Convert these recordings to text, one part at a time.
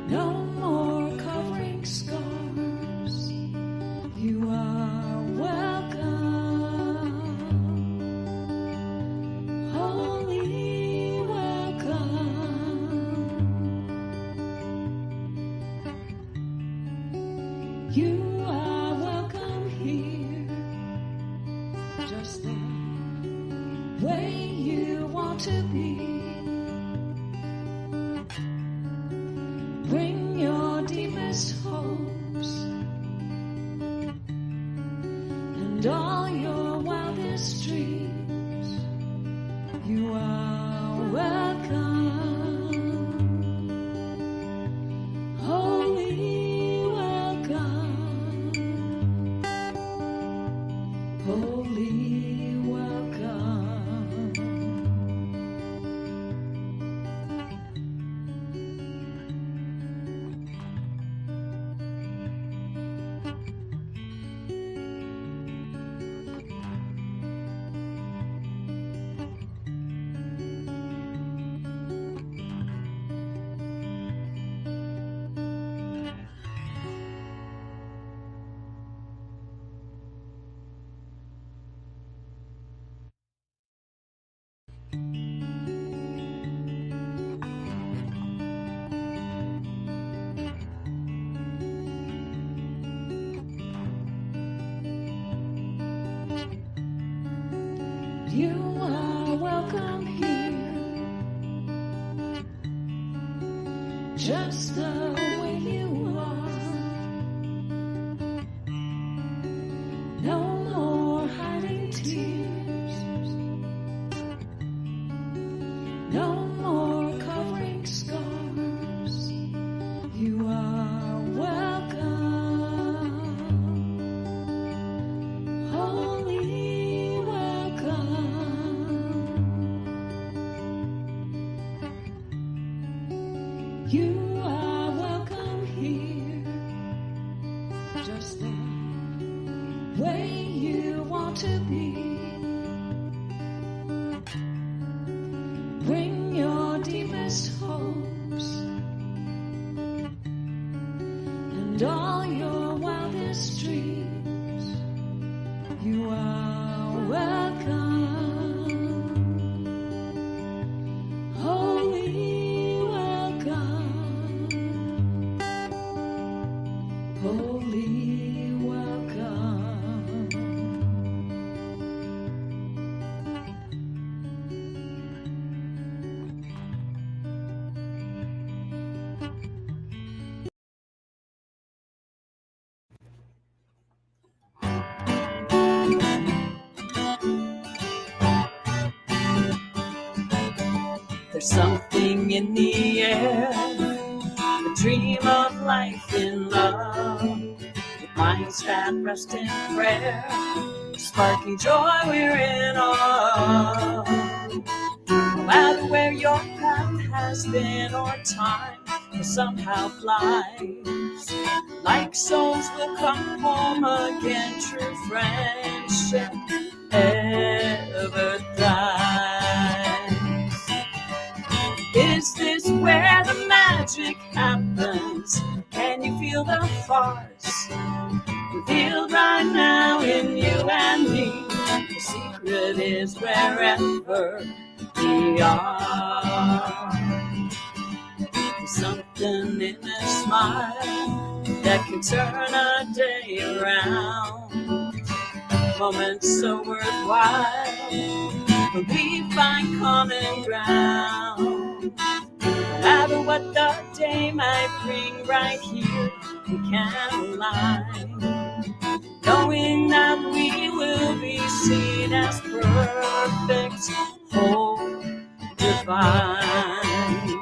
No more covering scars. You are welcome. Holy welcome. You are welcome here. Just the way you want to be. Bring your deepest hopes and all your wildest dreams. You are welcome. Holy welcome. Holy welcome. You are welcome here, just the way you are. No more hiding tears, no more covering scars. You are welcome. Holy you are welcome here, just the way you want to be. Bring your deepest hopes and all your wildest dreams. You are welcome. Holy welcome. Holy welcome. There's something in the air, the dream of life in love, with minds that rest in prayer, sparking joy we're in awe. No matter where your path has been or time has somehow flies, like souls will come home again, true friendship ever thrives. Is this where the magic happens? Can you feel the farce revealed right now in you and me? The secret is wherever we are. There's something in a smile that can turn a day around. Moments so worthwhile when we find common ground. No matter what the day might bring, right here we can align, knowing that we will be seen as perfect, whole, divine.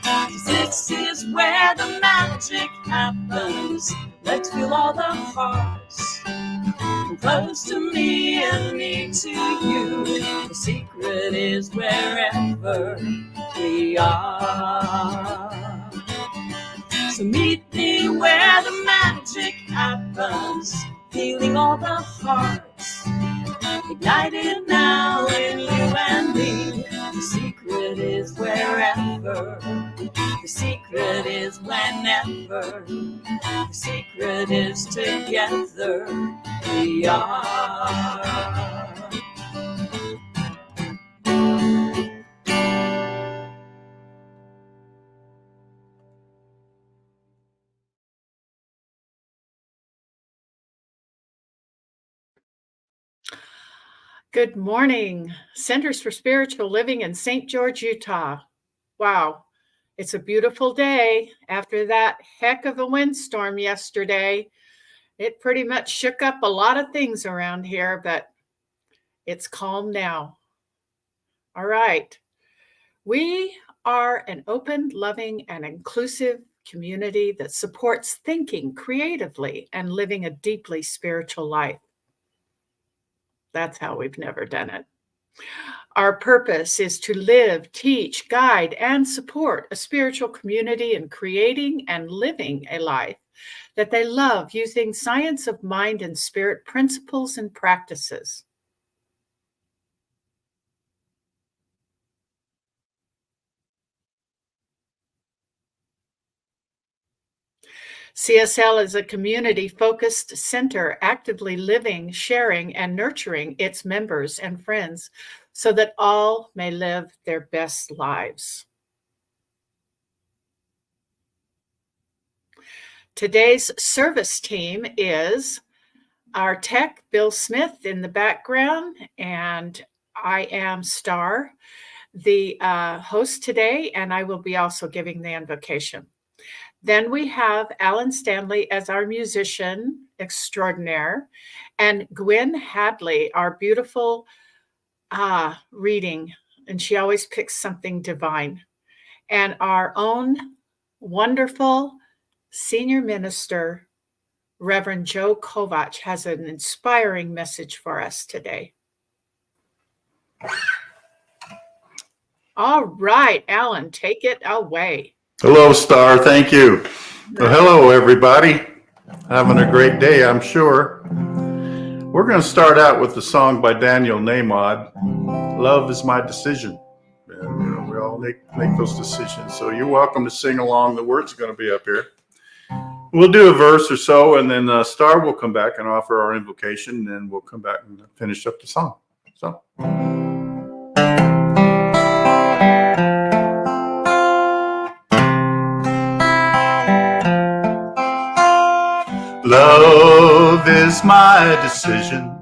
'Cause this is where the magic happens. Let's feel all the hearts, close to me and me to you. The secret is wherever we are. So meet me where the magic happens, feeling all the hearts ignited now in you and me. The secret is wherever. The The secret is whenever, the secret is together we are. Good morning, Centers for Spiritual Living in St. George, Utah. Wow, it's a beautiful day. After that heck of a windstorm yesterday, it pretty much shook up a lot of things around here, but it's calm now. All right. We are an open, loving, and inclusive community that supports thinking creatively and living a deeply spiritual life. That's how we've never done it. Our purpose is to live, teach, guide, and support a spiritual community in creating and living a life that they love using science of mind and spirit principles and practices. CSL is a community-focused center actively living, sharing, and nurturing its members and friends so that all may live their best lives. Today's service team is our tech, Bill Smith, in the background, and I am Star, the host today, and I will be also giving the invocation. Then we have Alan Stanley as our musician extraordinaire, and Gwen Hadley, our beautiful reading, and she always picks something divine. And our own wonderful senior minister, Reverend Joe Kovach, has an inspiring message for us today. All right, Alan, take it away. Hello, Star. Thank you. Well, hello, everybody. Having a great day, I'm sure. We're going to start out with the song by Daniel Namod, Love is My Decision. And, we all make those decisions. So you're welcome to sing along. The words are going to be up here. We'll do a verse or so, and then Star will come back and offer our invocation, and then we'll come back and finish up the song. So. Love is my decision.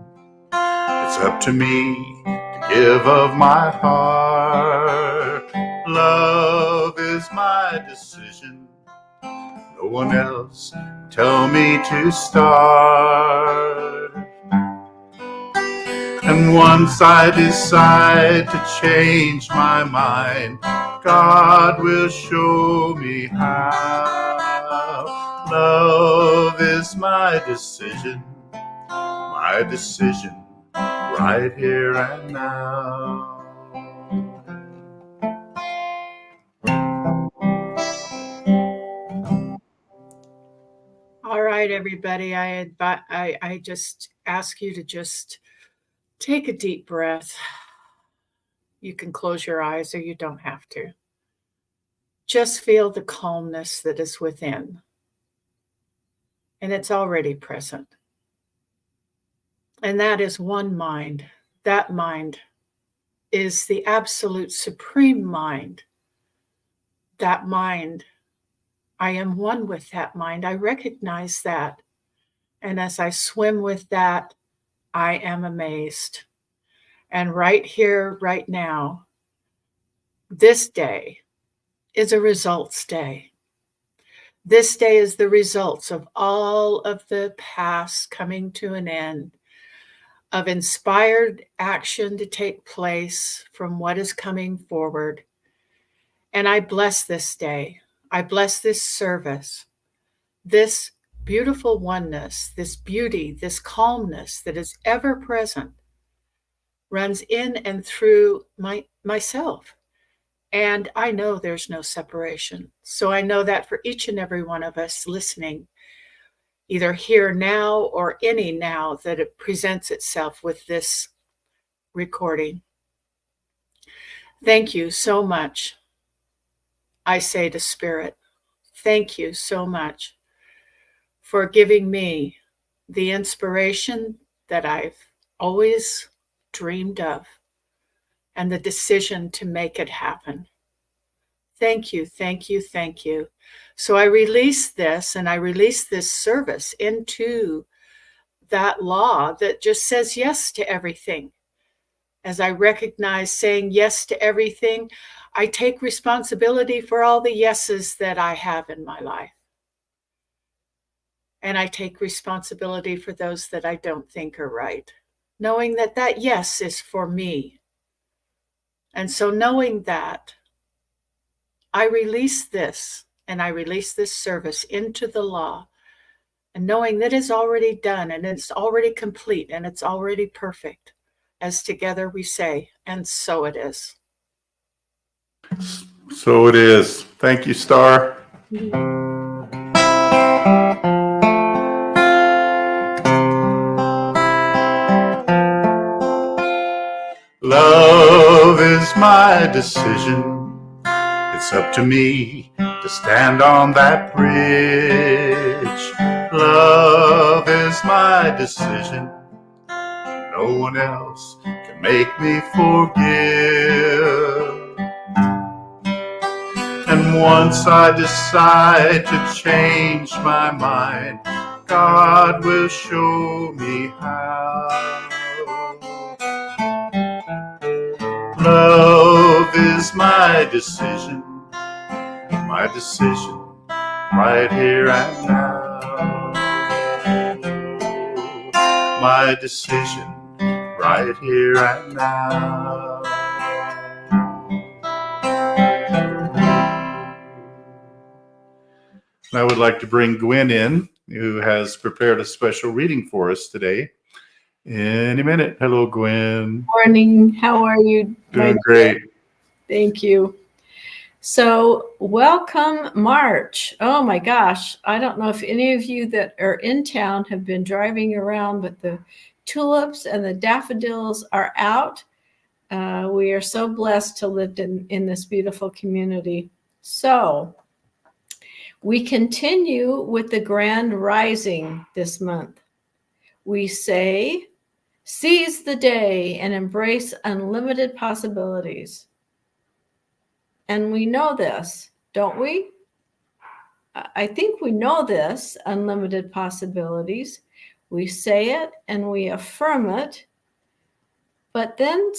It's up to me to give of my heart. Love is my decision. No one else tell me to start. And once I decide to change my mind, God will show me how. Love is my decision right here and now. All right, everybody, I just ask you to just take a deep breath. You can close your eyes or you don't have to. Just feel the calmness that is within. And it's already present. And that is one mind. That mind is the absolute supreme mind. That mind, I am one with that mind. I recognize that. And as I swim with that, I am amazed. And right here, right now, this day is a results day. This day is the results of all of the past coming to an end, of inspired action to take place from what is coming forward. And I bless this day. I bless this service, this beautiful oneness, this beauty, this calmness that is ever present, runs in and through myself. And I know there's no separation. So I know that for each and every one of us listening, either here now or any now that it presents itself with this recording. Thank you so much. I say to Spirit, thank you so much for giving me the inspiration that I've always dreamed of and the decision to make it happen. Thank you, thank you, thank you. So I release this, and I release this service into that law that just says yes to everything. As I recognize saying yes to everything, I take responsibility for all the yeses that I have in my life. And I take responsibility for those that I don't think are right, knowing that that yes is for me. And so knowing that, I release this, and I release this service into the law, and knowing that it's already done, and it's already complete, and it's already perfect. As together we say, and so it is. So it is. Thank you, Star. Love is my decision. It's up to me to stand on that bridge. Love is my decision. No one else can make me forgive. And once I decide to change my mind, God will show me how. Love is my decision right here and now. My decision right here and now. I would like to bring Gwen in, who has prepared a special reading for us today. Any minute. Hello, Gwen. Morning. How are you? Doing great. Thank you. So welcome March. Oh my gosh. I don't know if any of you that are in town have been driving around, but the tulips and the daffodils are out. We are so blessed to live in this beautiful community. So we continue with the grand rising this month. We say, seize the day and embrace unlimited possibilities. And we know this, don't we? I think we know this, unlimited possibilities. We say it and we affirm it, but then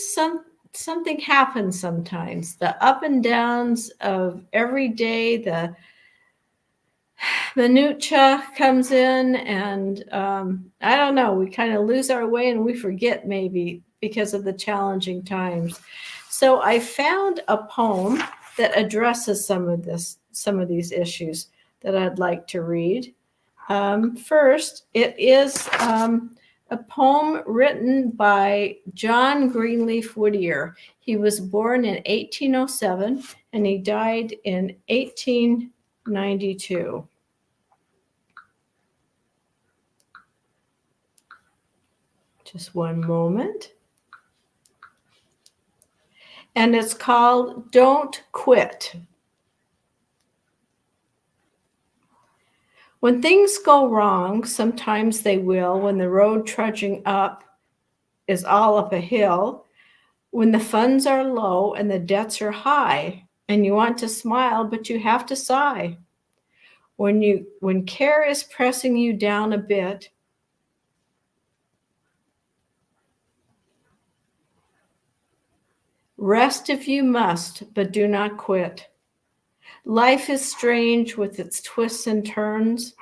something happens sometimes. The up and downs of every day, the minutia comes in, and I don't know, we kind of lose our way and we forget maybe because of the challenging times. So I found a poem that addresses some of these issues that I'd like to read. First, it is a poem written by John Greenleaf Whittier. He was born in 1807 and he died in 1892. Just one moment. And it's called Don't Quit. When things go wrong, sometimes they will, when the road trudging up is all up a hill, when the funds are low and the debts are high, and you want to smile, but you have to sigh. When care is pressing you down a bit, rest if you must, but do not quit. Life is strange with its twists and turns,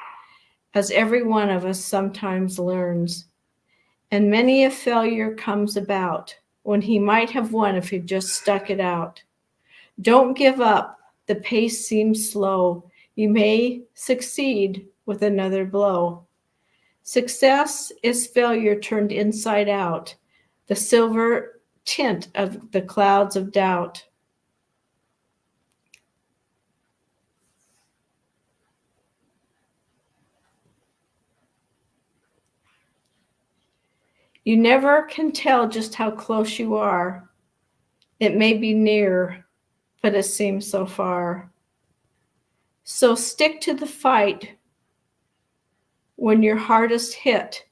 as every one of us sometimes learns. And many a failure comes about when he might have won if he just stuck it out. Don't give up. The pace seems slow. You may succeed with another blow. Success is failure turned inside out, the silver tint of the clouds of doubt. You never can tell just how close you are. It may be near, but it seems so far. So stick to the fight when you're hardest hit.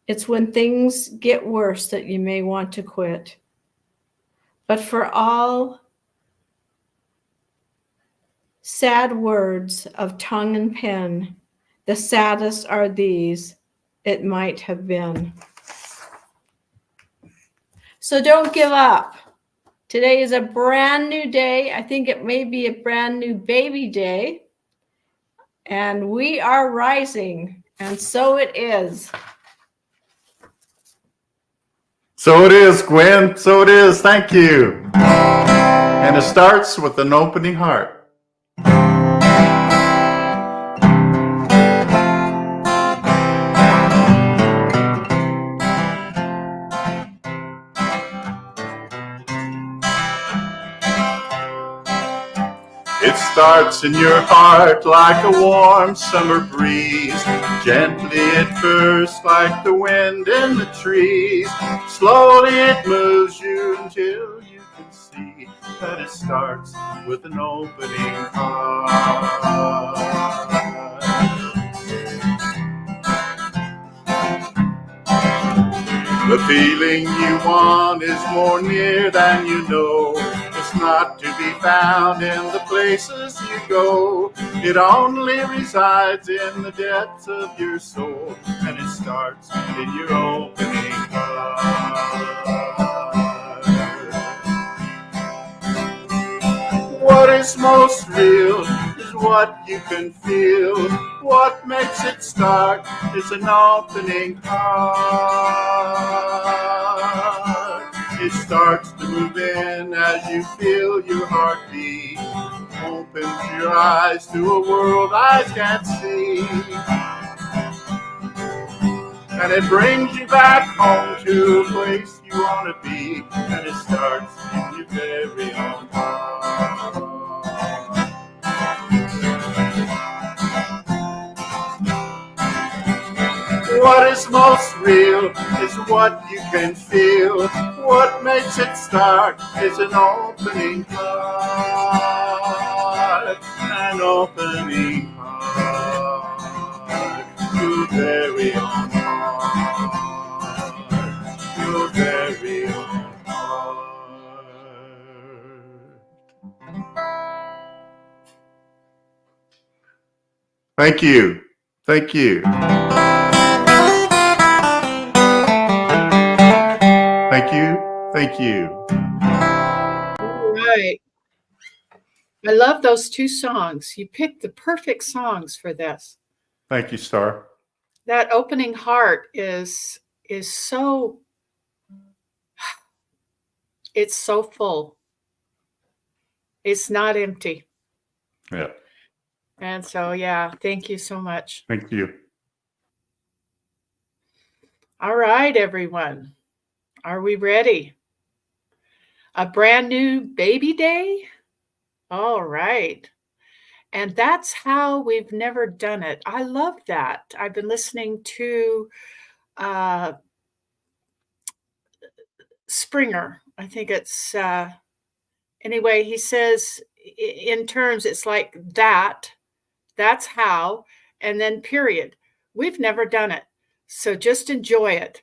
It's when things get worse that you may want to quit. But for all sad words of tongue and pen, the saddest are these, it might have been. So don't give up. Today is a brand new day. I think it may be a brand new baby day. And we are rising. And so it is. So it is, Gwen. So it is. Thank you. And it starts with an opening heart. It starts in your heart like a warm summer breeze, gently at first like the wind in the trees. Slowly it moves you until you can see that it starts with an opening heart. The feeling you want is more near than you know. It's not to be found in the places you go. It only resides in the depths of your soul, and it starts in your opening heart. What is most real is what you can feel. What makes it start is an opening heart. It starts to move in as you feel your heart beat. Opens your eyes to a world eyes can't see. And it brings you back home to a place you want to be. And it starts in your very own heart. What is most real is what you can feel. What makes it start is an opening heart. An opening heart. Your very own heart. Your very own heart. Thank you. Thank you. Thank you. Thank you. All right. I love those two songs. You picked the perfect songs for this. Thank you, Star. That opening heart is so, it's so full. It's not empty. Yeah. And so, yeah, thank you so much. Thank you. All right, everyone. Are we ready? A brand new baby day? All right. And that's how we've never done it. I love that. I've been listening to Springer. I think it's, anyway, he says in terms, it's like that's how, and then period. We've never done it. So just enjoy it.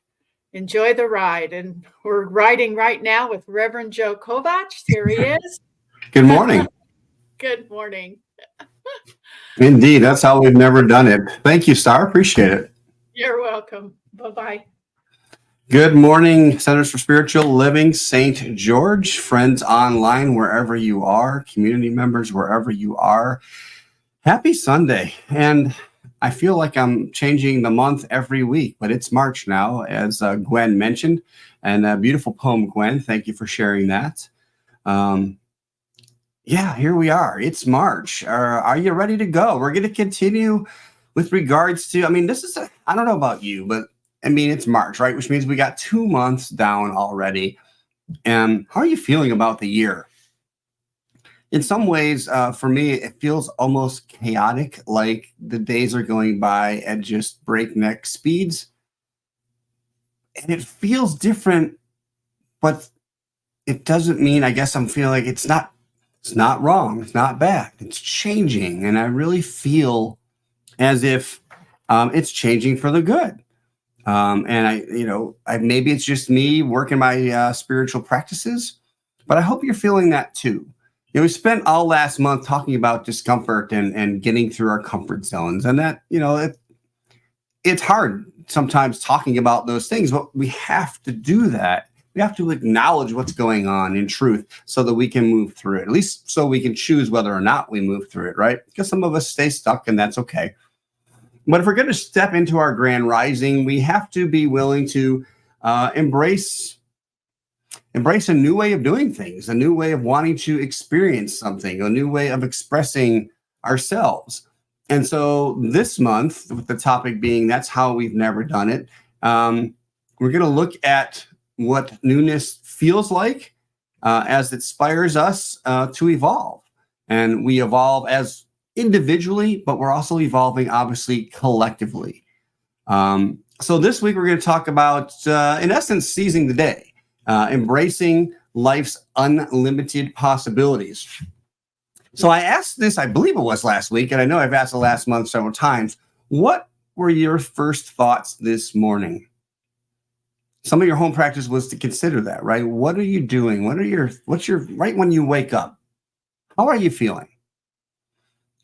Enjoy the ride. And we're riding right now with Reverend Joe Kovach. Here he is. Good morning. Good morning. Indeed, that's how we've never done it. Thank you, Star. Appreciate it. You're welcome. Bye-bye. Good morning, Centers for Spiritual Living, St. George, friends online, wherever you are, community members, wherever you are. Happy Sunday. And I feel like I'm changing the month every week, but it's March now, as Gwen mentioned. And a beautiful poem, Gwen. Thank you for sharing that. Yeah, here we are. It's March. Are you ready to go? We're going to continue with regards to, this is, I don't know about you, but it's March, right? Which means we got 2 months down already. And how are you feeling about the year? In some ways, for me, it feels almost chaotic, like the days are going by at just breakneck speeds. And it feels different, but it doesn't mean, I guess I'm feeling like it's not It's not wrong. It's not bad. It's changing. And I really feel as if it's changing for the good. And maybe it's just me working my spiritual practices, but I hope you're feeling that too. We spent all last month talking about discomfort and getting through our comfort zones. And that, it's hard sometimes talking about those things, but we have to do that. We have to acknowledge what's going on in truth so that we can move through it, at least so we can choose whether or not we move through it, right? Because some of us stay stuck, and that's okay. But if we're going to step into our grand rising, we have to be willing to embrace a new way of doing things, a new way of wanting to experience something, a new way of expressing ourselves. And so this month, with the topic being that's how we've never done it, we're going to look at what newness feels like as it inspires us to evolve. And we evolve as individually, but we're also evolving, obviously, collectively. So this week, we're going to talk about, in essence, seizing the day, embracing life's unlimited possibilities. So I asked this, I believe it was last week, and I know I've asked the last month several times, what were your first thoughts this morning? Some of your home practice was to consider that, right? What are you doing? What's your right when you wake up? How are you feeling?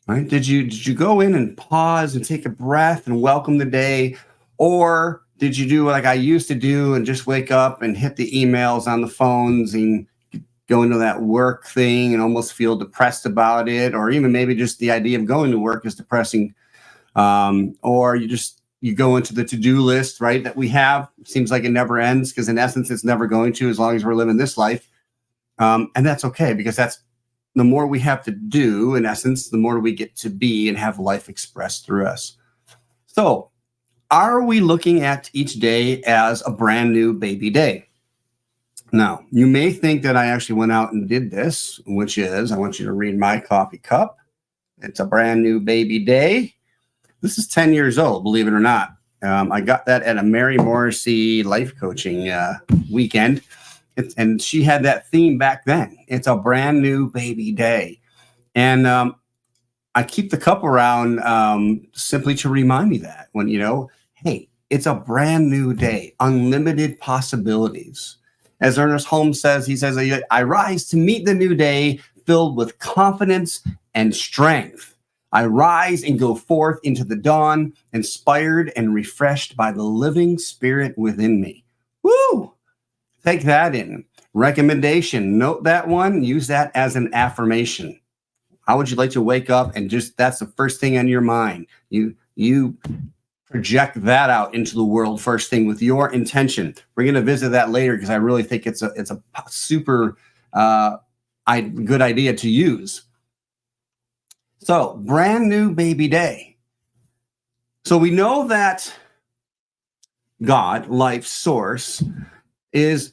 Right? Did you go in and pause and take a breath and welcome the day? Or did you do like I used to do and just wake up and hit the emails on the phones and go into that work thing and almost feel depressed about it? Or even maybe just the idea of going to work is depressing. Or you go into the to-do list, right, that we have. Seems like it never ends because in essence, it's never going to as long as we're living this life. And that's okay because that's the more we have to do, in essence, the more we get to be and have life expressed through us. So are we looking at each day as a brand new baby day? Now, you may think that I actually went out and did this, which is, I want you to read my coffee cup. It's a brand new baby day. This is 10 years old, believe it or not. I got that at a Mary Morrissey life coaching weekend. And she had that theme back then. It's a brand new baby day. And I keep the cup around simply to remind me that when, hey, it's a brand new day, unlimited possibilities. As Ernest Holmes says, he says, I rise to meet the new day filled with confidence and strength. I rise and go forth into the dawn, inspired and refreshed by the living spirit within me. Woo! Take that in. Recommendation. Note that one. Use that as an affirmation. How would you like to wake up and just that's the first thing on your mind? You project that out into the world first thing with your intention. We're going to visit that later because I really think it's a super good idea to use. So, brand new baby day. So we know that God, life source, is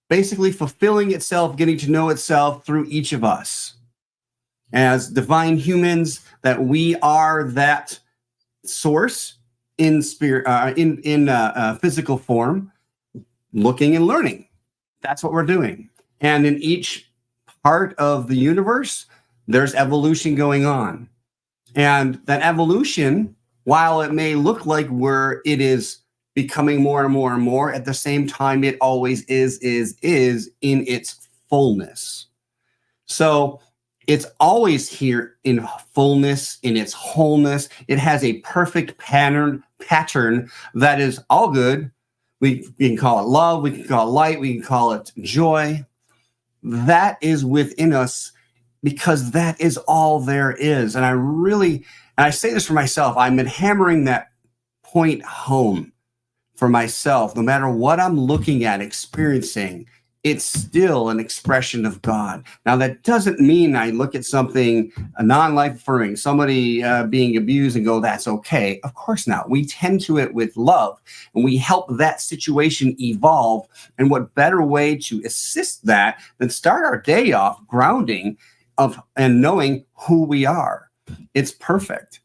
basically fulfilling itself, getting to know itself through each of us. As divine humans, that we are that source in spirit, in physical form, looking and learning. That's what we're doing. And in each part of the universe, there's evolution going on. And that evolution, while it may look like it is becoming more and more and more, at the same time, it always is in its fullness. So it's always here in fullness, in its wholeness. It has a perfect pattern that is all good. We can call it love, we can call it light, we can call it joy. That is within us because that is all there is. And I say this for myself, I've been hammering that point home for myself. No matter what I'm looking at, experiencing, it's still an expression of God. Now, that doesn't mean I look at something, a non-life affirming, somebody being abused and go, that's okay. Of course not. We tend to it with love, and we help that situation evolve. And what better way to assist that than start our day off grounding and knowing who we are. It's perfect.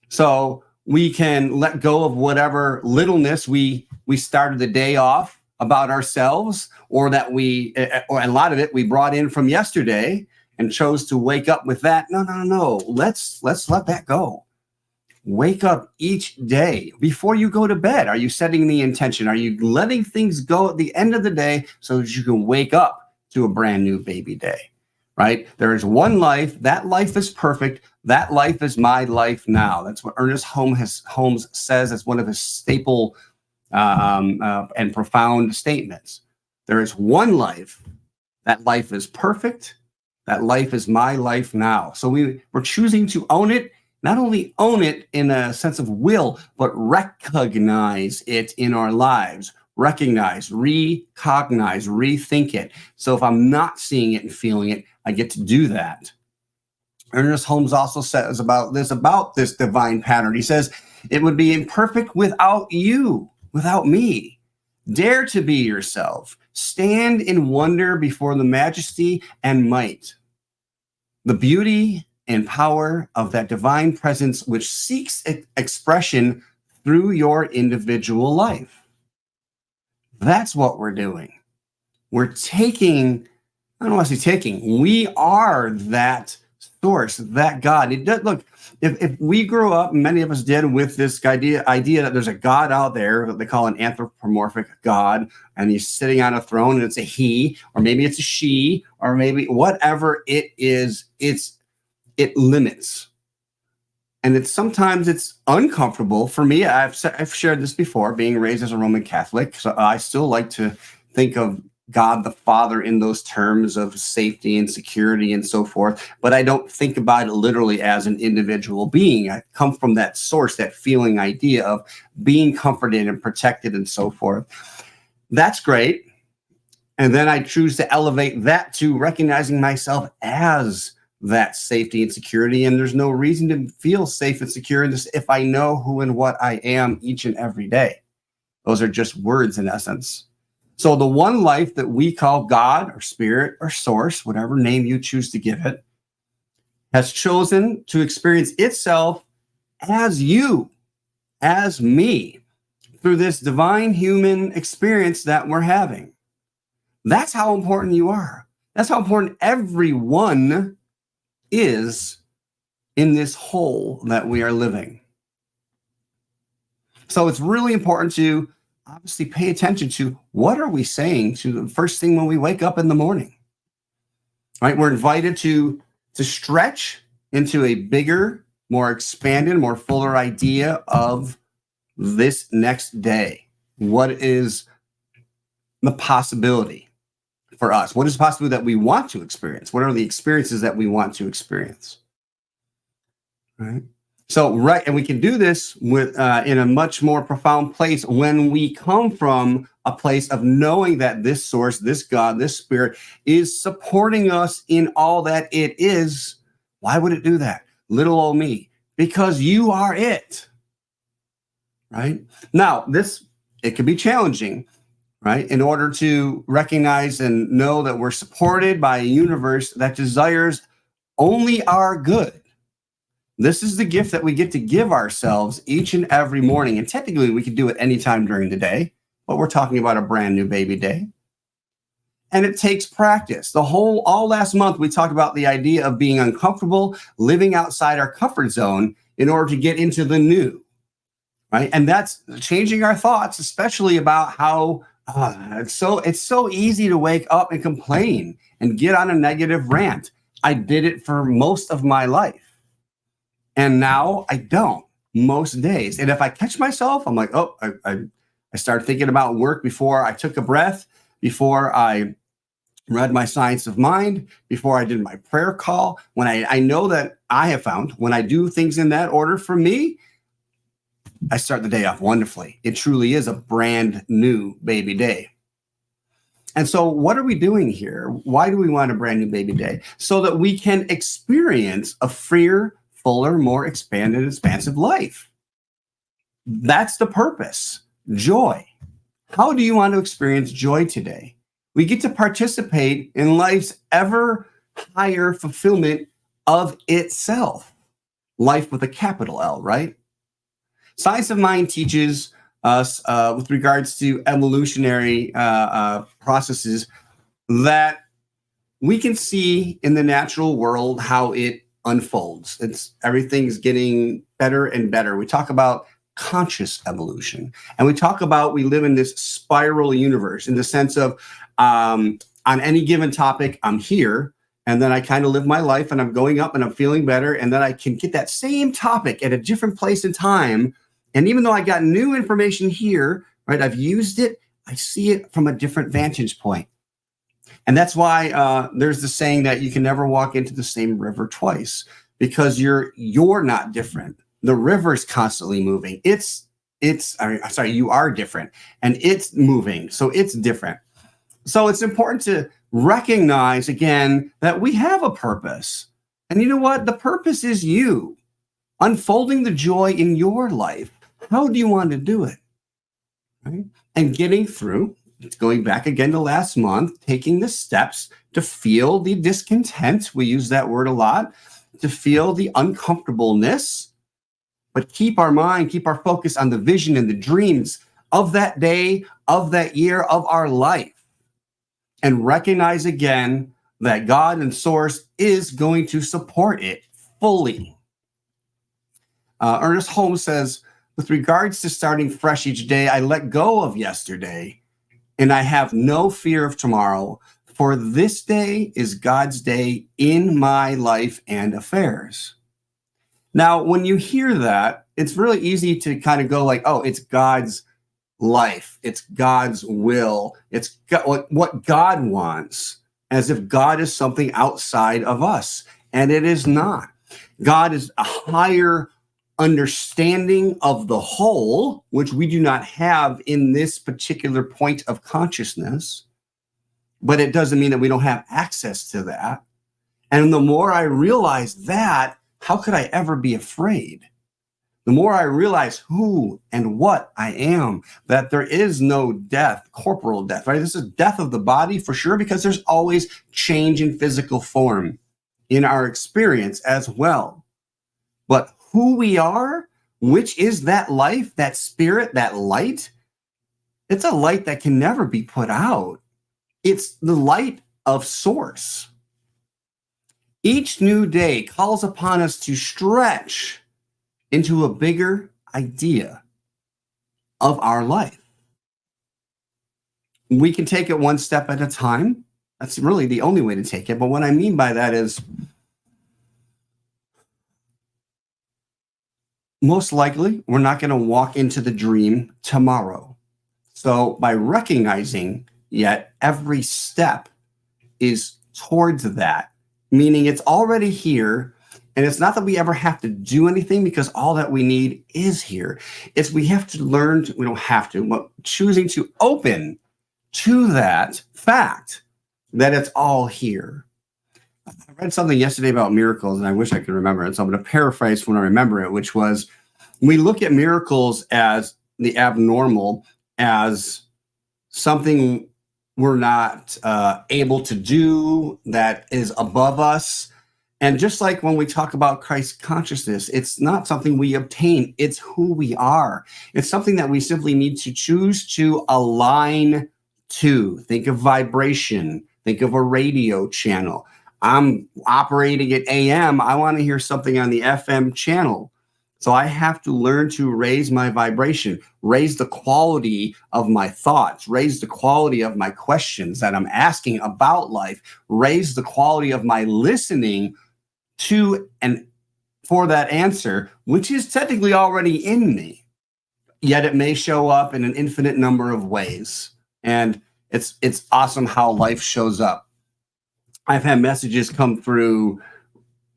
So we can let go of whatever littleness we started the day off about ourselves, or that or a lot of it we brought in from yesterday, and chose to wake up with that. No. Let's let that go. Wake up each day before you go to bed. Are you setting the intention? Are you letting things go at the end of the day so that you can wake up to a brand new baby day, right? There is one life. That life is perfect. That life is my life now. That's what Ernest Holmes says as one of his staple and profound statements. There is one life. That life is perfect. That life is my life now. So we're choosing to own it. Not only own it in a sense of will, but recognize it in our lives. Recognize, rethink it. So if I'm not seeing it and feeling it, I get to do that. Ernest Holmes also says about this divine pattern. He says, it would be imperfect without you, without me. Dare to be yourself. Stand in wonder before the majesty and might. The beauty and power of that divine presence which seeks expression through your individual life. That's what we're doing. We're taking, I don't want to say taking, we are that source, that God. It does, look, if we grew up, many of us did, with this idea that there's a God out there that they call an anthropomorphic God, and he's sitting on a throne, and it's a he, or maybe it's a she, or maybe whatever it is, it limits. And sometimes it's uncomfortable for me. I've shared this before, being raised as a Roman Catholic. So I still like to think of God the Father in those terms of safety and security and so forth. But I don't think about it literally as an individual being. I come from that source, that feeling idea of being comforted and protected and so forth. That's great. And then I choose to elevate that to recognizing myself as that safety and security. And there's no reason to feel safe and secure in this if I know who and what I am each and every day. Those are just words in essence. So the one life that we call God or spirit or source, whatever name you choose to give it, has chosen to experience itself as you, as me, through this divine human experience that we're having. That's how important you are. That's how important everyone is in this whole that we are living. So it's really important to obviously pay attention to what are we saying to the first thing when we wake up in the morning, right? We're invited to stretch into a bigger, more expanded, more fuller idea of this next day. What is the possibility for us? What is the possibility that we want to experience? What are the experiences that we want to experience? Right. So, right, and we can do this with in a much more profound place when we come from a place of knowing that this source, this God, this spirit is supporting us in all that it is. Why would it do that? Little old me, because you are it. Right? Now, it can be challenging, right? In order to recognize and know that we're supported by a universe that desires only our good. This is the gift that we get to give ourselves each and every morning. And technically, we could do it anytime during the day, but we're talking about a brand new baby day. And it takes practice. All last month, we talked about the idea of being uncomfortable, living outside our comfort zone in order to get into the new, right? And that's changing our thoughts, especially about how it's so easy to wake up and complain and get on a negative rant. I did it for most of my life. And now I don't most days. And if I catch myself, I'm like, oh, I started thinking about work before I took a breath, before I read my science of mind, before I did my prayer call. When I know that I have found when I do things in that order for me, I start the day off wonderfully. It truly is a brand new baby day. And so what are we doing here? Why do we want a brand new baby day? So that we can experience a freer, fuller, more expanded, expansive life. That's the purpose. Joy. How do you want to experience joy today? We get to participate in life's ever higher fulfillment of itself. Life with a capital L, right? Science of Mind teaches us with regards to evolutionary processes that we can see in the natural world how it unfolds. Everything's getting better and better. We talk about conscious evolution, and we talk about we live in this spiral universe in the sense of on any given topic, I'm here, and then I kind of live my life and I'm going up and I'm feeling better, and then I can get that same topic at a different place in time. And even though I got new information here, right, I've used it, I see it from a different vantage point. And that's why there's the saying that you can never walk into the same river twice, because you're not different. The river's constantly moving. You are different, and it's moving, so it's different. So it's important to recognize again that we have a purpose. And you know what? The purpose is you unfolding the joy in your life. How do you want to do it? Right? And getting through, going back again to last month, taking the steps to feel the discontent. We use that word a lot, to feel the uncomfortableness, but keep our mind, keep our focus on the vision and the dreams of that day, of that year, of our life. And recognize again that God and Source is going to support it fully. Ernest Holmes says, with regards to starting fresh each day, I let go of yesterday, and I have no fear of tomorrow, for this day is God's day in my life and affairs. Now, when you hear that, it's really easy to kind of go like, oh, it's God's life, it's God's will, it's what God wants, as if God is something outside of us. And it is not. God is a higher understanding of the whole, which we do not have in this particular point of consciousness, but it doesn't mean that we don't have access to that. And the more I realize that, how could I ever be afraid? The more I realize who and what I am, that there is no death, corporal death, right? This is death of the body for sure, because there's always change in physical form in our experience as well. But who we are, which is that life, that spirit, that light, it's a light that can never be put out. It's the light of Source. Each new day calls upon us to stretch into a bigger idea of our life. We can take it one step at a time. That's really the only way to take it. But what I mean by that is, most likely, we're not going to walk into the dream tomorrow. So by recognizing yet every step is towards that, meaning it's already here. And it's not that we ever have to do anything, because all that we need is here. It's we have to learn, we don't have to, but choosing to open to that fact that it's all here. I read something yesterday about miracles, and I wish I could remember it. So I'm going to paraphrase when I remember it, which was, we look at miracles as the abnormal, as something we're not able to do, that is above us. And just like when we talk about Christ consciousness, it's not something we obtain. It's who we are. It's something that we simply need to choose to align to. Think of vibration. Think of a radio channel. I'm operating at AM. I want to hear something on the FM channel. So I have to learn to raise my vibration, raise the quality of my thoughts, raise the quality of my questions that I'm asking about life, raise the quality of my listening to and for that answer, which is technically already in me, yet it may show up in an infinite number of ways. And it's awesome how life shows up. I've had messages come through.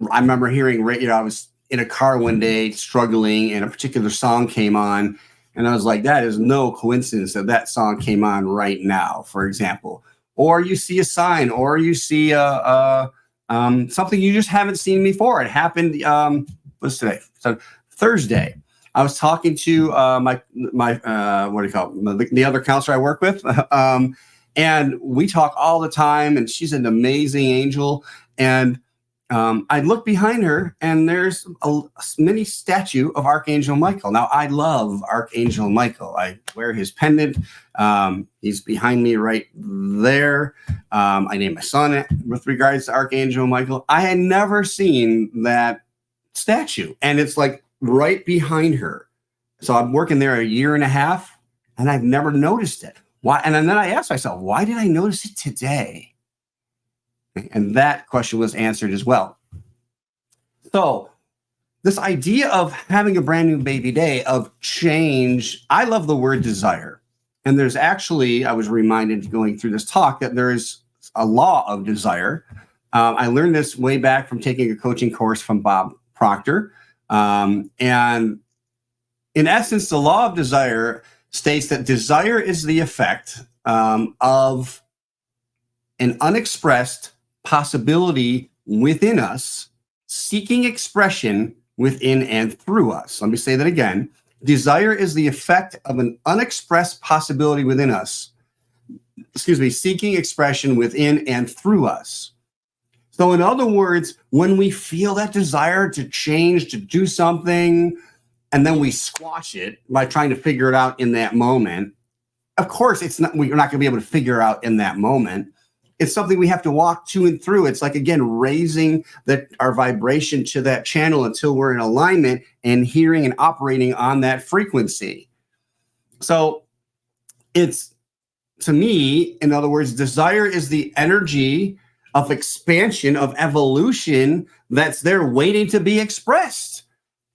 I remember hearing, I was in a car one day struggling, and a particular song came on, and I was like, that is no coincidence that song came on right now, for example. Or you see a sign, or you see something you just haven't seen before. It happened, what's today? So Thursday. I was talking to my what do you call it? The other counselor I work with, and we talk all the time. And she's an amazing angel. And I look behind her, and there's a mini statue of Archangel Michael. Now, I love Archangel Michael. I wear his pendant. He's behind me right there. I named my son with regards to Archangel Michael. I had never seen that statue, and it's like right behind her. So I'm working there a year and a half, and I've never noticed it. Why? And then I asked myself, why did I notice it today? And that question was answered as well. So this idea of having a brand new baby day, of change, I love the word desire. And there's actually, I was reminded going through this talk that there's a law of desire. I learned this way back from taking a coaching course from Bob Proctor. And in essence, the law of desire states that desire is the effect of an unexpressed possibility within us, seeking expression within and through us. Let me say that again. Desire is the effect of an unexpressed possibility within us, seeking expression within and through us. So in other words, when we feel that desire to change, to do something, and then we squash it by trying to figure it out in that moment, of course, we're not going to be able to figure out in that moment. It's something we have to walk to and through. It's like, again, raising our vibration to that channel until we're in alignment and hearing and operating on that frequency. So it's, to me, in other words, desire is the energy of expansion, of evolution that's there waiting to be expressed.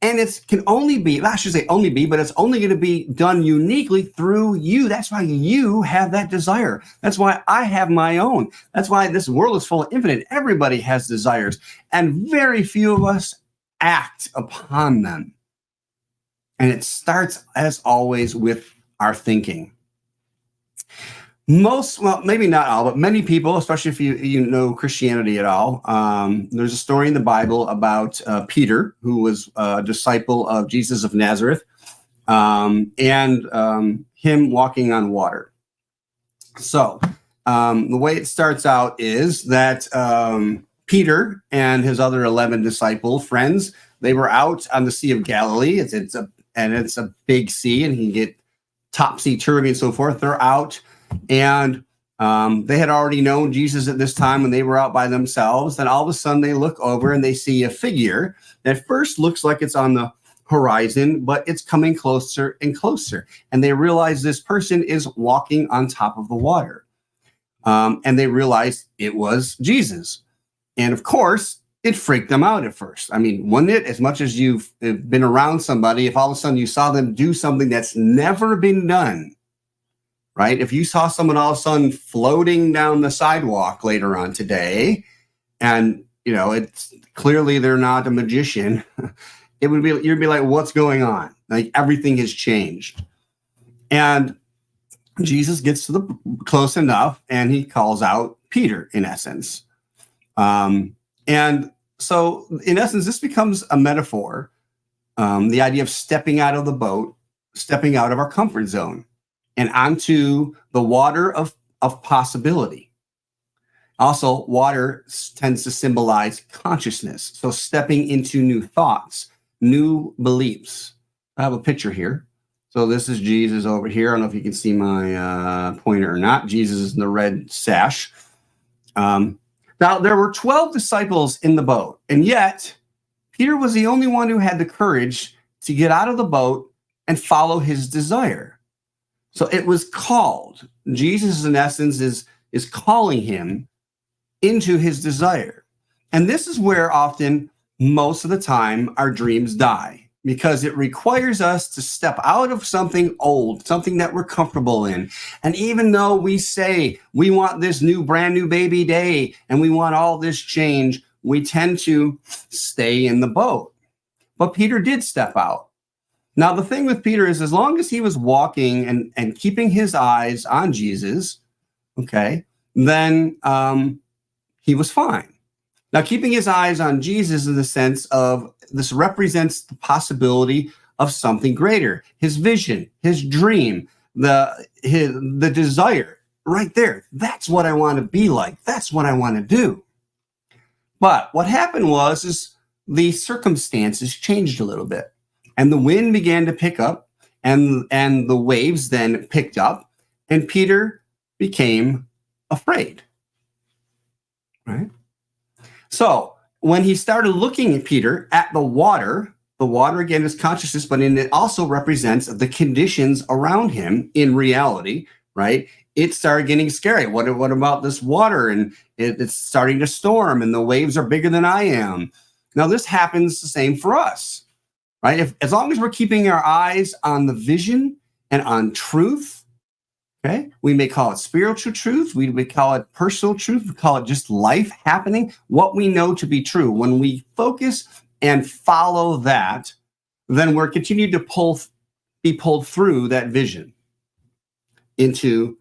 And it can only be, I should say only be, but it's only going to be done uniquely through you. That's why you have that desire. That's why I have my own. That's why this world is full of infinite. Everybody has desires, and very few of us act upon them. And it starts, as always, with our thinking. Well, maybe not all, but many people, especially if you know Christianity at all, there's a story in the Bible about Peter, who was a disciple of Jesus of Nazareth, and him walking on water. So the way it starts out is that Peter and his other 11 disciple friends, they were out on the Sea of Galilee. It's a big sea, and he can get topsy-turvy and so forth. They're out. And they had already known Jesus at this time when they were out by themselves. Then all of a sudden they look over and they see a figure that first looks like it's on the horizon, but it's coming closer and closer. And they realize this person is walking on top of the water. And they realized it was Jesus. And of course, it freaked them out at first. I mean, wouldn't it? As much as you've been around somebody, if all of a sudden you saw them do something that's never been done, right? If you saw someone all of a sudden floating down the sidewalk later on today, and it's clearly they're not a magician, you'd be like, what's going on? Like, everything has changed. And Jesus gets to close enough, and he calls out Peter, in essence. And so, in essence, this becomes a metaphor. The idea of stepping out of the boat, stepping out of our comfort zone, and onto the water of possibility. Also, water tends to symbolize consciousness. So stepping into new thoughts, new beliefs. I have a picture here. So this is Jesus over here. I don't know if you can see my pointer or not. Jesus is in the red sash. Now, there were 12 disciples in the boat, and yet Peter was the only one who had the courage to get out of the boat and follow his desire. So it was called. Jesus, in essence, is calling him into his desire. And this is where often, most of the time, our dreams die, because it requires us to step out of something old, something that we're comfortable in. And even though we say we want this brand new baby day, and we want all this change, we tend to stay in the boat. But Peter did step out. Now, the thing with Peter is, as long as he was walking and keeping his eyes on Jesus, okay, then he was fine. Now, keeping his eyes on Jesus in the sense of this represents the possibility of something greater, his vision, his dream, the desire right there. That's what I want to be like. That's what I want to do. But what happened is the circumstances changed a little bit, and the wind began to pick up, and the waves then picked up, and Peter became afraid. Right? So when he started looking at Peter at the water again is consciousness, but it also represents the conditions around him in reality, right? It started getting scary. What about this water? And it's starting to storm, and the waves are bigger than I am. Now, this happens the same for us, right? As long as we're keeping our eyes on the vision and on truth, okay? We may call it spiritual truth. We may call it personal truth. We call it just life happening, what we know to be true. When we focus and follow that, then we're continuing to be pulled through that vision into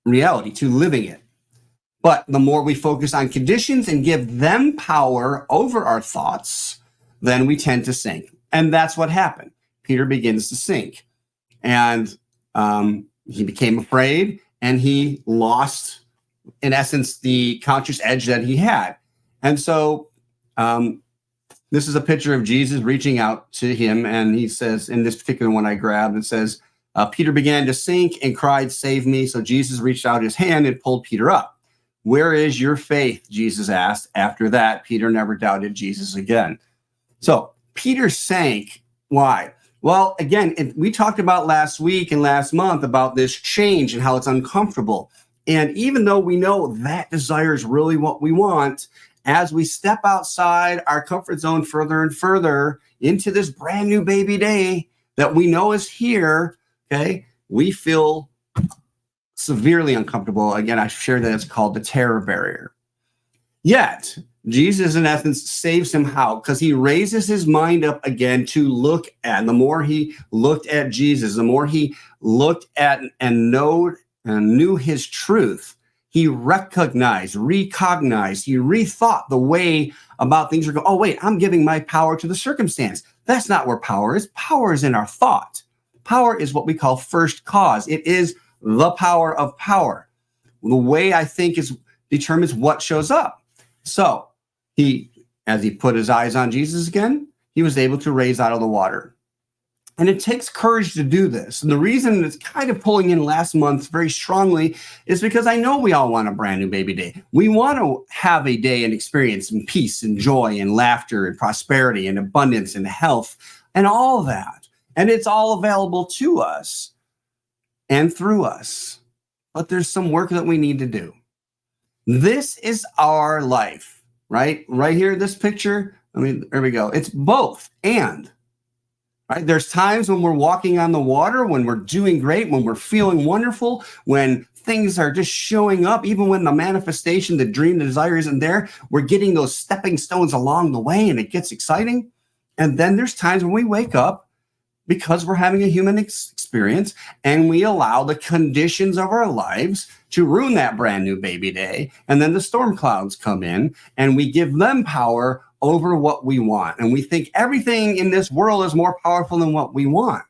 reality, to living it. But the more we focus on conditions and give them power over our thoughts, then we tend to sink. And that's what happened. Peter begins to sink. And he became afraid, and he lost, in essence, the conscious edge that he had. And so this is a picture of Jesus reaching out to him. And he says, in this particular one I grabbed, it says, Peter began to sink and cried, "Save me." So Jesus reached out his hand and pulled Peter up. "Where is your faith?" Jesus asked. After that, Peter never doubted Jesus again. So Peter sank. Why? Well, again, we talked about last week and last month about this change and how it's uncomfortable. And even though we know that desire is really what we want, as we step outside our comfort zone further and further into this brand new baby day that we know is here, okay, we feel severely uncomfortable. Again, I shared that it's called the terror barrier. Yet, Jesus, in essence, saves him how? Because he raises his mind up again to look at. And the more he looked at Jesus, the more he looked at and knew his truth, he recognized, he rethought the way about things are going. Oh, wait, I'm giving my power to the circumstance. That's not where power is. Power is in our thought. Power is what we call first cause. It is the power of power. The way I think determines what shows up. So as he put his eyes on Jesus again, he was able to raise out of the water. And it takes courage to do this. And the reason it's kind of pulling in last month very strongly is because I know we all want a brand new baby day. We want to have a day and experience and peace and joy and laughter and prosperity and abundance and health and all that. And it's all available to us and through us. But there's some work that we need to do. This is our life, right? Right here, this picture. There we go. It's both and. Right? There's times when we're walking on the water, when we're doing great, when we're feeling wonderful, when things are just showing up, even when the manifestation, the dream, the desire isn't there, we're getting those stepping stones along the way and it gets exciting. And then there's times when we wake up because we're having a human experience and we allow the conditions of our lives to ruin that brand new baby day. And then the storm clouds come in and we give them power over what we want. And we think everything in this world is more powerful than what we want.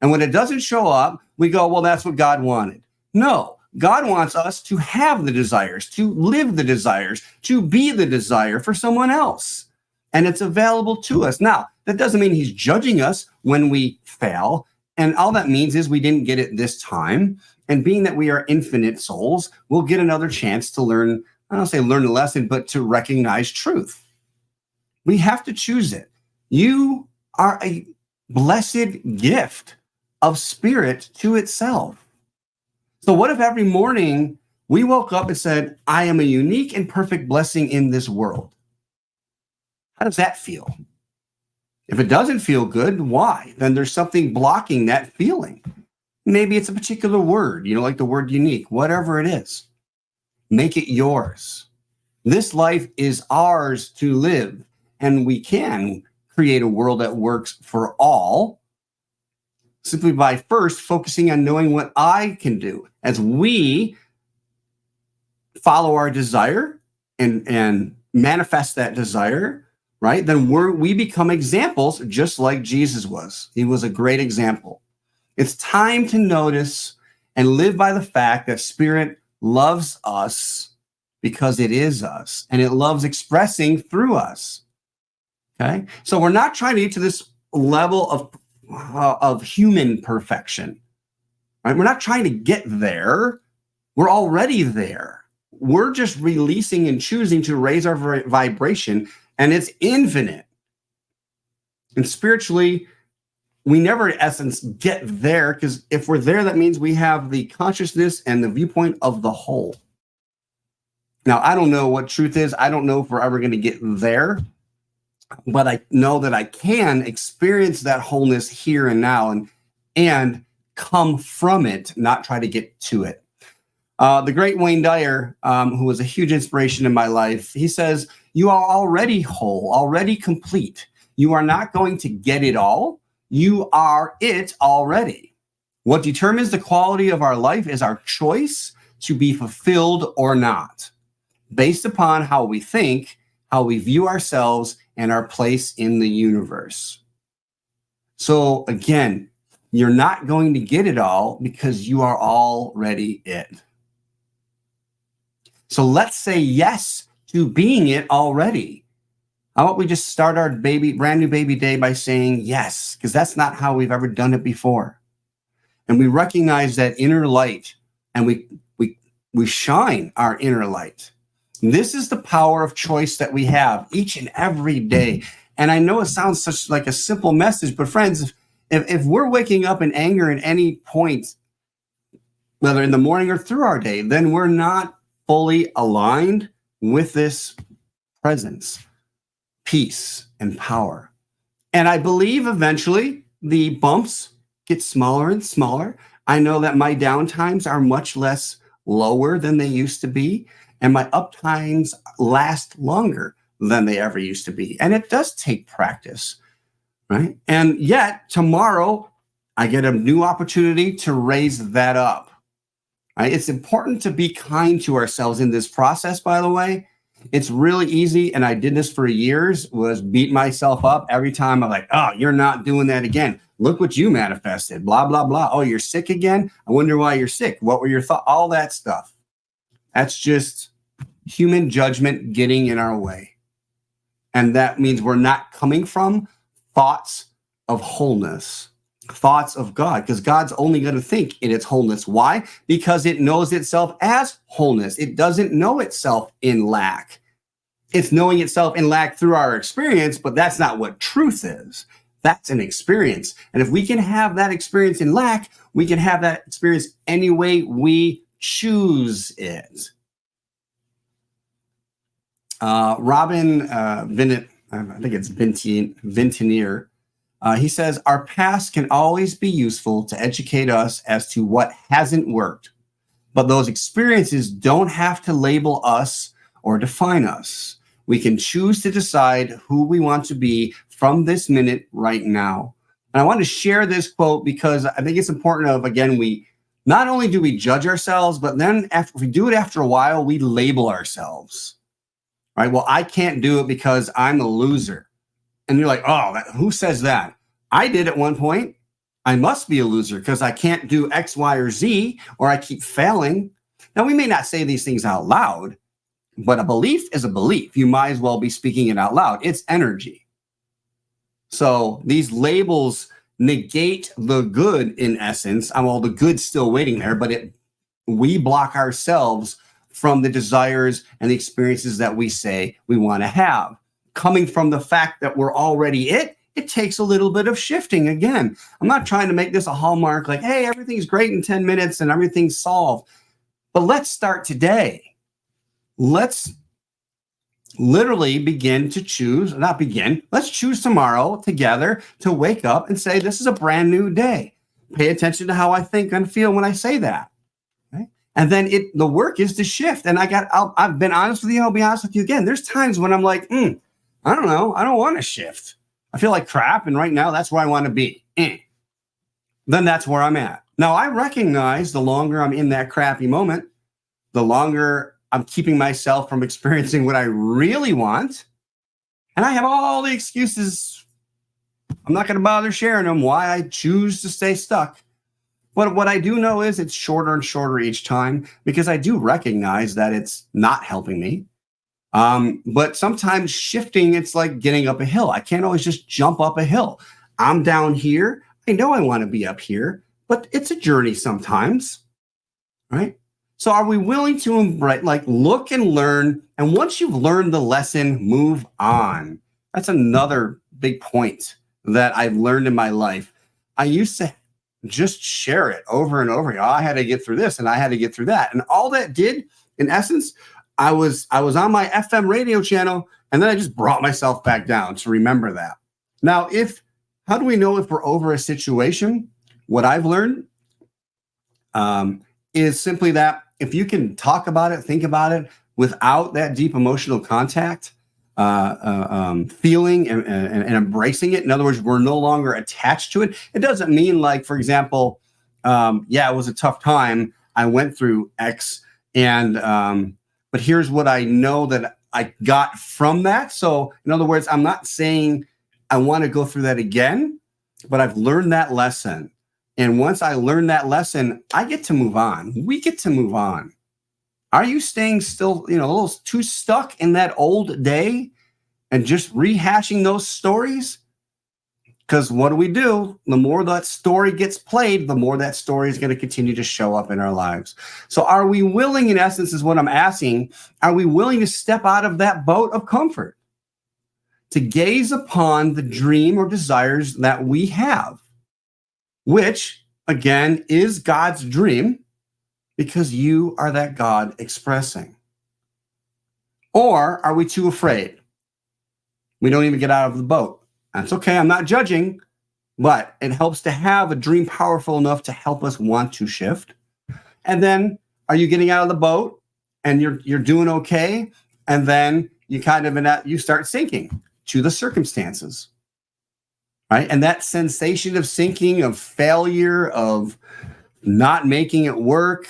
And when it doesn't show up, we go, well, that's what God wanted. No, God wants us to have the desires, to live the desires, to be the desire for someone else. And it's available to us. Now, that doesn't mean he's judging us when we fail. And all that means is we didn't get it this time. And being that we are infinite souls, we'll get another chance to learn, I don't say learn a lesson, but to recognize truth. We have to choose it. You are a blessed gift of spirit to itself. So what if every morning we woke up and said, I am a unique and perfect blessing in this world? How does that feel? If it doesn't feel good, why? Then there's something blocking that feeling. Maybe it's a particular word, like the word unique, whatever it is. Make it yours. This life is ours to live. And we can create a world that works for all simply by first focusing on knowing what I can do. As we follow our desire and manifest that desire, right? Then we become examples just like Jesus was. He was a great example. It's time to notice and live by the fact that Spirit loves us because it is us and it loves expressing through us. Okay. So we're not trying to get to this level of human perfection, right? We're not trying to get there. We're already there. We're just releasing and choosing to raise our vibration, and it's infinite. And spiritually, we never, in essence, get there, because if we're there, that means we have the consciousness and the viewpoint of the whole. Now, I don't know what truth is. I don't know if we're ever going to get there, but I know that I can experience that wholeness here and now and come from it, not try to get to it. The great Wayne Dyer, who was a huge inspiration in my life, he says, you are already whole, already complete. You are not going to get it all. You are it already. What determines the quality of our life is our choice to be fulfilled or not, based upon how we think, how we view ourselves, and our place in the universe. So again, you're not going to get it all because you are already it. So let's say yes to being it already. How about we just start our brand new baby day by saying yes, because that's not how we've ever done it before. And we recognize that inner light, and we shine our inner light. This is the power of choice that we have each and every day. And I know it sounds such like a simple message, but friends, if we're waking up in anger at any point, whether in the morning or through our day, then we're not fully aligned with this presence, peace, and power. And I believe eventually the bumps get smaller and smaller. I know that my downtimes are much less lower than they used to be, and my uptimes last longer than they ever used to be. And it does take practice, right? And yet tomorrow I get a new opportunity to raise that up. Right? It's important to be kind to ourselves in this process, by the way. It's really easy, and I did this for years, was beat myself up every time. I'm like, oh, you're not doing that again. Look what you manifested, blah, blah, blah. Oh, you're sick again? I wonder why you're sick. What were your thoughts? All that stuff. That's just human judgment getting in our way. And that means we're not coming from thoughts of wholeness, thoughts of God, because God's only going to think in its wholeness. Why? Because it knows itself as wholeness. It doesn't know itself in lack. It's knowing itself in lack through our experience, but that's not what truth is. That's an experience. And if we can have that experience in lack, we can have that experience any way we choose it. Robin Vinnet, I think it's Vintinier, he says, our past can always be useful to educate us as to what hasn't worked, but those experiences don't have to label us or define us. We can choose to decide who we want to be from this minute right now. And I want to share this quote because I think it's important again, we not only do we judge ourselves, but then if we do it after a while, we label ourselves. Right? Well, I can't do it because I'm a loser. And you're like, oh, who says that? I did at one point. I must be a loser because I can't do X, Y, or Z, or I keep failing. Now, we may not say these things out loud, but a belief is a belief. You might as well be speaking it out loud. It's energy. So these labels negate the good in essence. Well, the good's still waiting there, but we block ourselves from the desires and the experiences that we say we want to have. Coming from the fact that we're already it takes a little bit of shifting. Again, I'm not trying to make this a hallmark like, hey, everything's great in 10 minutes and everything's solved. But let's start today. Let's literally let's choose tomorrow together to wake up and say, this is a brand new day. Pay attention to how I think and feel when I say that. And then the work is to shift. And I've been honest with you. I'll be honest with you again. There's times when I'm like, I don't know. I don't want to shift. I feel like crap. And right now that's where I want to be. Then that's where I'm at. Now I recognize the longer I'm in that crappy moment, the longer I'm keeping myself from experiencing what I really want. And I have all the excuses. I'm not going to bother sharing them why I choose to stay stuck. But what I do know is it's shorter and shorter each time because I do recognize that it's not helping me. But sometimes shifting, it's like getting up a hill. I can't always just jump up a hill. I'm down here. I know I want to be up here, but it's a journey sometimes, right? So are we willing to embrace, like, look and learn? And once you've learned the lesson, move on. That's another big point that I've learned in my life. I used to just share it over and over again. Oh, I had to get through this and I had to get through that. And all that did, in essence, I was on my FM radio channel, and then I just brought myself back down to remember that. Now, how do we know if we're over a situation? What I've learned is simply that if you can talk about it, think about it without that deep emotional contact, feeling and embracing it. In other words, we're no longer attached to it. It doesn't mean, like, for example, it was a tough time. I went through X, and but here's what I know that I got from that. So in other words, I'm not saying I want to go through that again, but I've learned that lesson. And once I learn that lesson, I get to move on. We get to move on. Are you staying still, a little too stuck in that old day and just rehashing those stories? Because what do? The more that story gets played, the more that story is going to continue to show up in our lives. So are we willing, in essence, is what I'm asking, are we willing to step out of that boat of comfort to gaze upon the dream or desires that we have, which, again, is God's dream, because you are that God expressing? Or are we too afraid? We don't even get out of the boat. That's okay. I'm not judging, but it helps to have a dream powerful enough to help us want to shift. And then, are you getting out of the boat and you're doing okay? And then you you start sinking to the circumstances, right? And that sensation of sinking, of failure, of not making it work,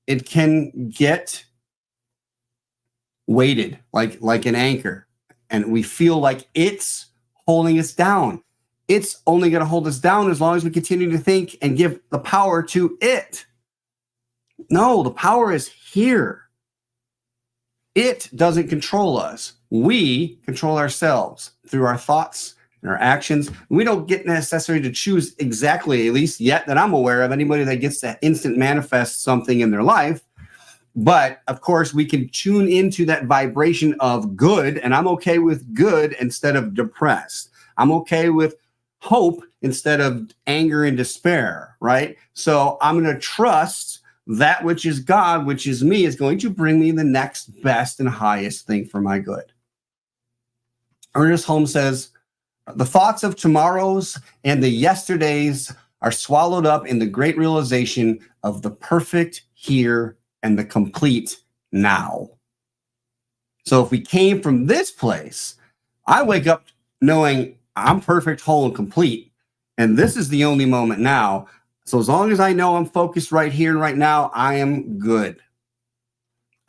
it can get weighted like an anchor, and we feel like it's holding us down. It's only going to hold us down as long as we continue to think and give the power to it. No, the power is here. It doesn't control us. We control ourselves through our thoughts and our actions. We don't get necessarily to choose exactly, at least yet that I'm aware of, anybody that gets to instant manifest something in their life. But of course, we can tune into that vibration of good, and I'm okay with good instead of depressed. I'm okay with hope instead of anger and despair, right? So I'm going to trust that which is God, which is me, is going to bring me the next best and highest thing for my good. Ernest Holmes says, the thoughts of tomorrows and the yesterdays are swallowed up in the great realization of the perfect here and the complete now. So if we came from this place, I wake up knowing I'm perfect, whole, and complete, and this is the only moment now. So as long as I know I'm focused right here and right now, I am good.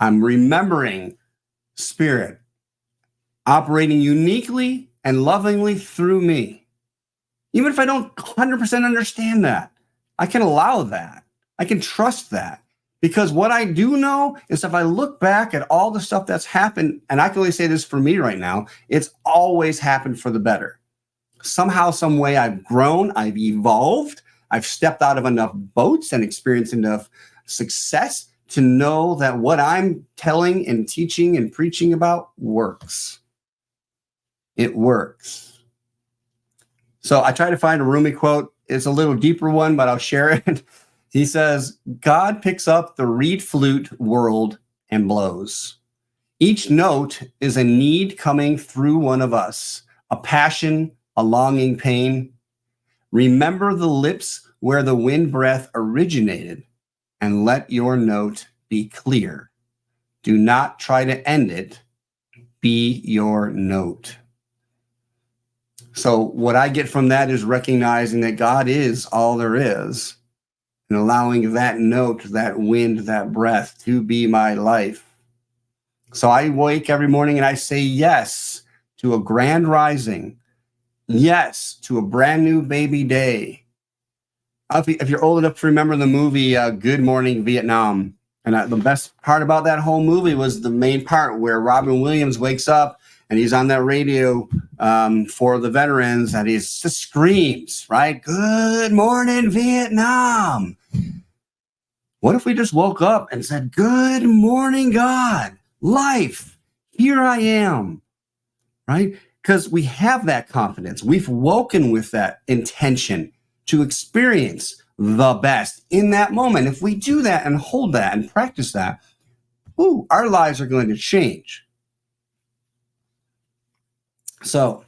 I'm remembering Spirit operating uniquely and lovingly through me. Even if I don't 100% understand that, I can allow that. I can trust that. Because what I do know is if I look back at all the stuff that's happened, and I can only say this for me right now, it's always happened for the better. Somehow, some way I've grown, I've evolved, I've stepped out of enough boats and experienced enough success to know that what I'm telling and teaching and preaching about works. It works. So I try to find a Rumi quote. It's a little deeper one, but I'll share it. He says, God picks up the reed flute world and blows. Each note is a need coming through one of us, a passion, a longing pain. Remember the lips where the wind breath originated, and let your note be clear. Do not try to end it. Be your note. So what I get from that is recognizing that God is all there is, and allowing that note, that wind, that breath to be my life. So I wake every morning and I say yes to a grand rising, yes to a brand new baby day, if you're old enough to remember the movie Good Morning Vietnam, and the best part about that whole movie was the main part where Robin Williams wakes up and he's on that radio for the veterans, and he just screams, right? Good morning, Vietnam. What if we just woke up and said, good morning, God, life, here I am, right? Because we have that confidence. We've woken with that intention to experience the best in that moment. If we do that and hold that and practice that, our lives are going to change. So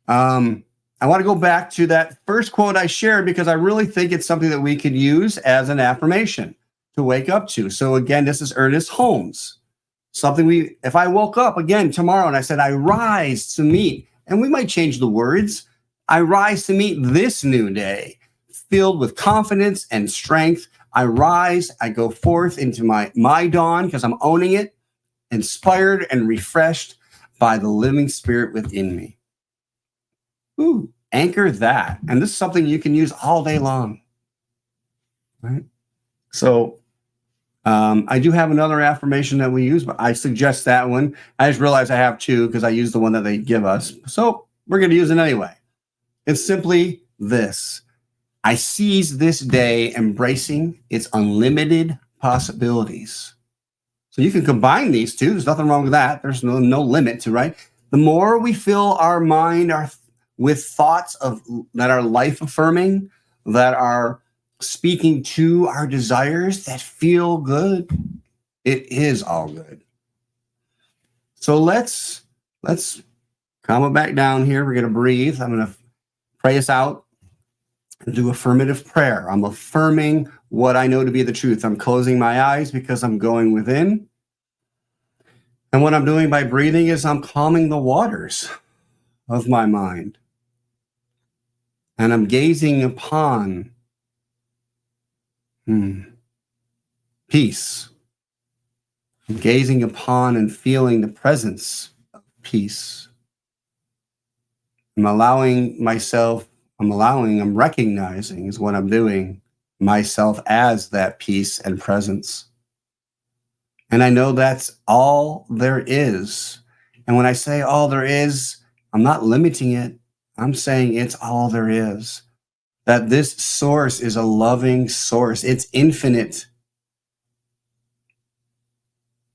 I want to go back to that first quote I shared because I really think it's something that we could use as an affirmation to wake up to. So again, this is Ernest Holmes. Something if I woke up again tomorrow and I said, I rise to meet, and we might change the words, I rise to meet this new day, filled with confidence and strength. I rise, I go forth into my dawn because I'm owning it, inspired and refreshed by the living spirit within me. Anchor that. And this is something you can use all day long. Right? So I do have another affirmation that we use, but I suggest that one. I just realized I have two because I use the one that they give us. So we're going to use it anyway. It's simply this. I seize this day, embracing its unlimited possibilities. So you can combine these two. There's nothing wrong with that. There's no limit to, right? The more we fill our mind with thoughts that are life affirming, that are speaking to our desires, that feel good, it is all good. So let's calm it back down here. We're going to breathe. I'm going to pray us out and do affirmative prayer. I'm affirming what I know to be the truth. I'm closing my eyes because I'm going within. And what I'm doing by breathing is I'm calming the waters of my mind. And I'm gazing upon peace. I'm gazing upon and feeling the presence of peace. I'm recognizing is what I'm doing, myself as that peace and presence. And I know that's all there is. And when I say all there is, I'm not limiting it. I'm saying it's all there is. That this source is a loving source. It's infinite.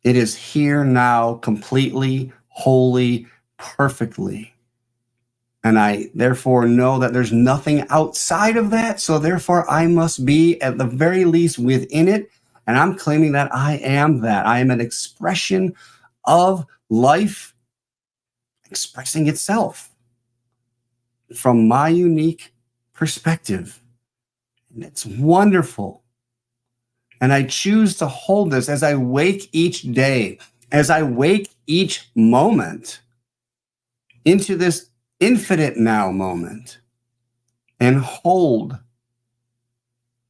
It is here now, completely, wholly, perfectly. And I therefore know that there's nothing outside of that. So therefore I must be at the very least within it. And I'm claiming that I am that. I am an expression of life expressing itself from my unique perspective. And it's wonderful. And I choose to hold this as I wake each day, as I wake each moment into this infinite now moment, and hold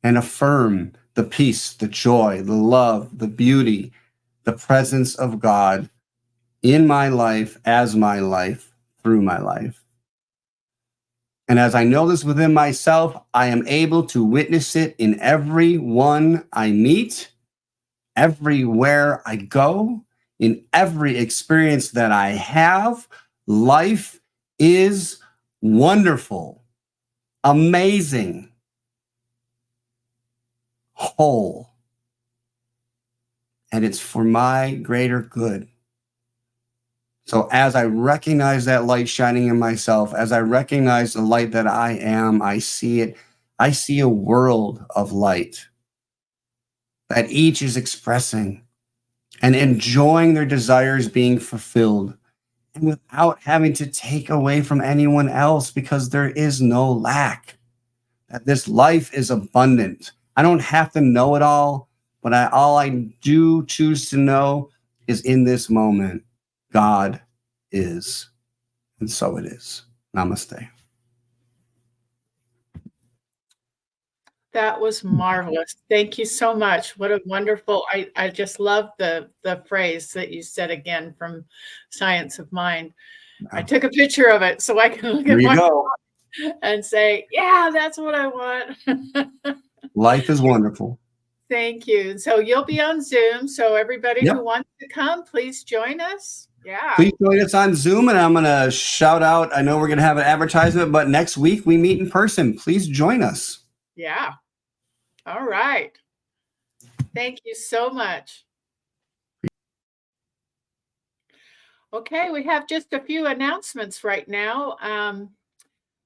and affirm the peace, the joy, the love, the beauty, the presence of God in my life, as my life, through my life. And as I know this within myself, I am able to witness it in everyone I meet, everywhere I go, in every experience that I have. Life is wonderful, amazing, whole, and it's for my greater good. So as I recognize that light shining in myself, as I recognize the light that I am, I see it. I see a world of light that each is expressing and enjoying their desires being fulfilled, and without having to take away from anyone else, because there is no lack. That this life is abundant. I don't have to know it all, but all I do choose to know is in this moment, God is, and so it is. Namaste. That was marvelous. Thank you so much. What a wonderful, I just love the phrase that you said again from Science of Mind. I took a picture of it so I can look at There you go. and say, yeah, that's what I want. Life is wonderful. Thank you. So you'll be on Zoom. So everybody Yep. who wants to come, please join us. Yeah. Please join us on Zoom, and I'm going to shout out. I know we're going to have an advertisement, but next week we meet in person. Please join us. Yeah. All right. Thank you so much. Okay, we have just a few announcements right now.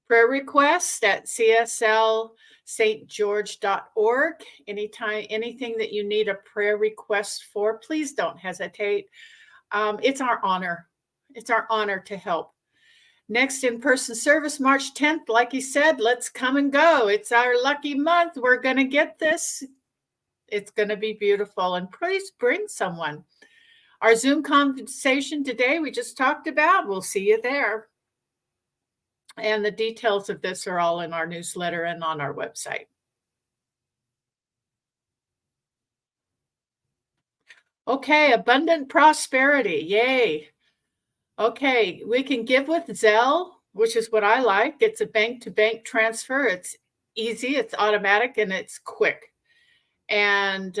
Prayer requests at cslstgeorge.org. Anytime, anything that you need a prayer request for, please don't hesitate. It's our honor. It's our honor to help. Next in-person service, March 10th. Like he said, let's come and go. It's our lucky month. We're going to get this. It's going to be beautiful. And please bring someone. Our Zoom conversation today we just talked about. We'll see you there. And the details of this are all in our newsletter and on our website. Okay, abundant prosperity. Yay. Okay, we can give with Zelle, which is what I like. It's a bank-to-bank transfer. It's easy, it's automatic, and it's quick. And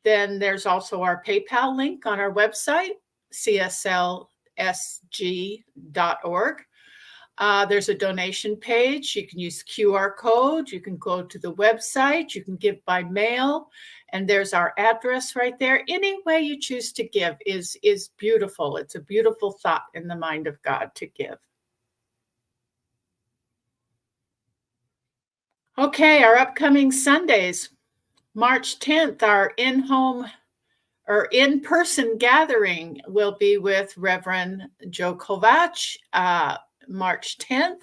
then there's also our PayPal link on our website, CSLSG.org. There's a donation page. You can use QR code. You can go to the website. You can give by mail. And there's our address right there. Any way you choose to give is beautiful. It's a beautiful thought in the mind of God to give. Okay, our upcoming Sundays. March 10th, our in-home or in-person gathering will be with Reverend Joe Kovach, March 10th,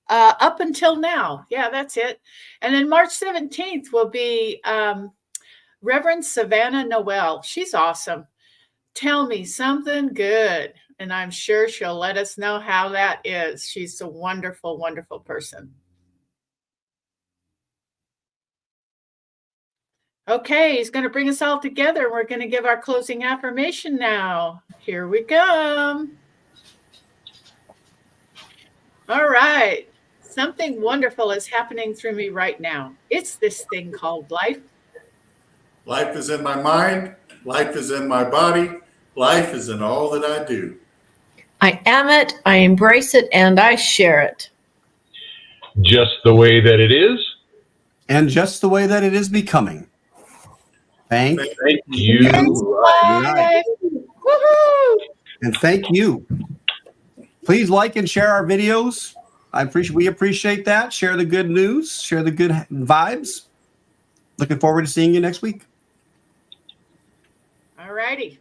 up until now. Yeah, that's it. And then March 17th will be Reverend Savannah Noel. She's awesome. Tell me something good. And I'm sure she'll let us know how that is. She's a wonderful, wonderful person. Okay, he's going to bring us all together. We're going to give our closing affirmation now. Here we come. All right. Something wonderful is happening through me right now. It's this thing called life. Life is in my mind. Life is in my body. Life is in all that I do. I am it, I embrace it, and I share it. Just the way that it is. And just the way that it is becoming. Thank you. Life. Woohoo! And thank you. Please like and share our videos. We appreciate that. Share the good news. Share the good vibes. Looking forward to seeing you next week. All righty.